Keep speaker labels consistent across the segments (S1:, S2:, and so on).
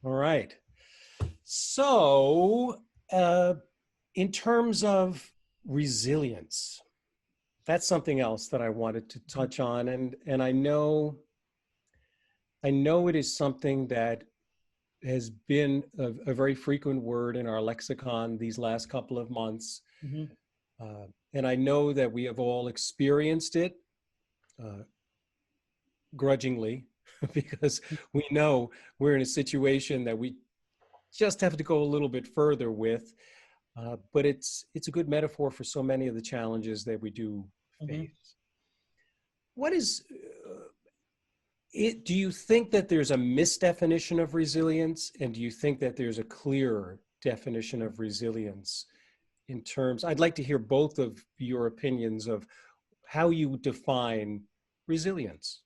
S1: All right. So, in terms of resilience, that's something else that I wanted to touch on, and I know it is something that has been a very frequent word in our lexicon these last couple of months,
S2: Mm-hmm.
S1: and I know that we have all experienced it grudgingly because we know we're in a situation that we just have to go a little bit further with. But it's a good metaphor for so many of the challenges that we do
S2: Mm-hmm.
S1: face. What is it? Do you think that there's a misdefinition of resilience, and do you think that there's a clearer definition of resilience in terms? I'd like to hear both of your opinions of how you define resilience.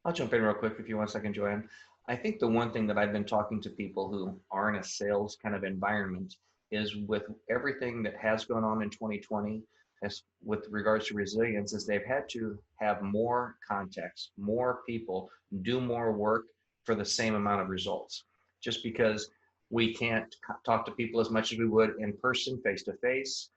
S3: I'll jump in real quick if you want a second, Joanne. I think the one thing that I've been talking to people who are in a sales kind of environment is with everything that has gone on in 2020, as with regards to resilience, is they've had to have more contacts, more people, do more work for the same amount of results. Just because we can't talk to people as much as we would in person, face to face,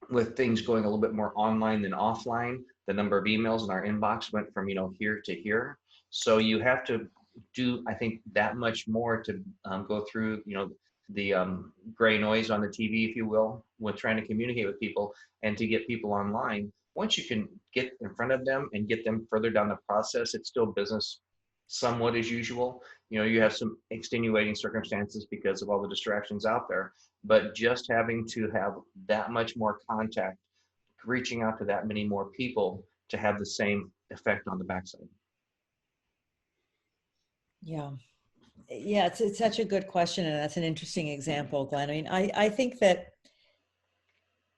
S3: with things going a little bit more online than offline, the number of emails in our inbox went from, here to here. So you have to do, I think, that much more to go through, the gray noise on the TV, if you will, with trying to communicate with people and to get people online. Once you can get in front of them and get them further down the process, it's still business somewhat as usual. You have some extenuating circumstances because of all the distractions out there, but just having to have that much more contact, reaching out to that many more people to have the same effect on the backside.
S2: Yeah. Yeah, it's such a good question, and that's an interesting example, Glenn. I mean, I think that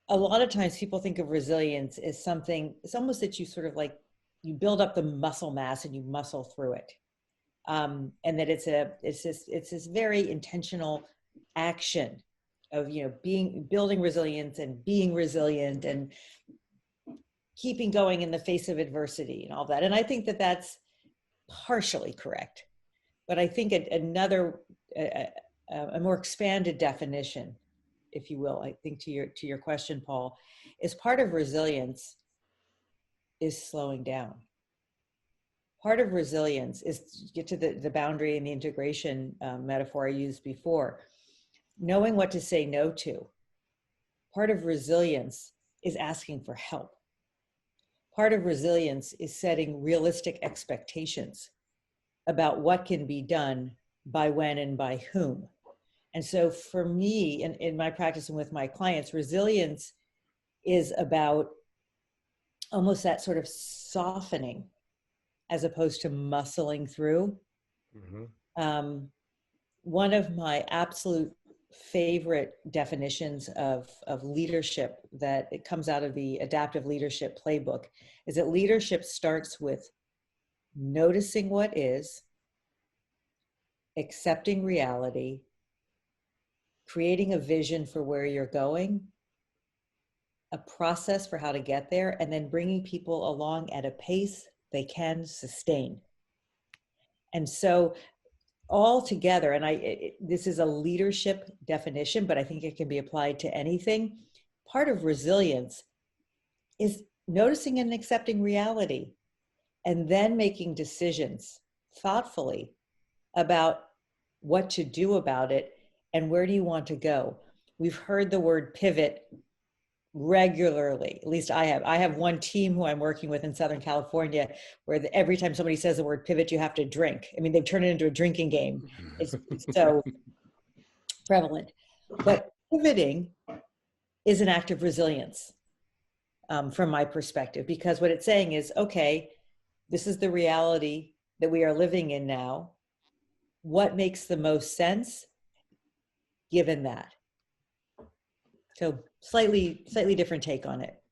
S2: a lot of times people think of resilience as something, it's almost that you sort of like, you build up the muscle mass and you muscle through it. And that it's this very intentional action of, building resilience and being resilient and keeping going in the face of adversity and all that. And I think that that's partially correct. But I think another, a more expanded definition, if you will, I think to your question, Paul, is part of resilience is slowing down. Part of resilience is to get to the boundary and the integration metaphor I used before, knowing what to say no to. Part of resilience is asking for help. Part of resilience is setting realistic expectations about what can be done by when and by whom. And so for me, in my practice and with my clients, resilience is about almost that sort of softening as opposed to muscling through. Mm-hmm. One of my absolute favorite definitions of leadership that it comes out of the adaptive leadership playbook is that leadership starts with noticing what is, accepting reality, creating a vision for where you're going, a process for how to get there, and then bringing people along at a pace they can sustain. And so all together, and this is a leadership definition, but I think it can be applied to anything. Part of resilience is noticing and accepting reality and then making decisions thoughtfully about what to do about it and where do you want to go. We've heard the word pivot regularly, at least I have. I have one team who I'm working with in Southern California where every time somebody says the word pivot, you have to drink. I mean, they've turned it into a drinking game. It's so prevalent. But pivoting is an act of resilience from my perspective, because what it's saying is, okay, this is the reality that we are living in now. What makes the most sense given that? So slightly different take on it.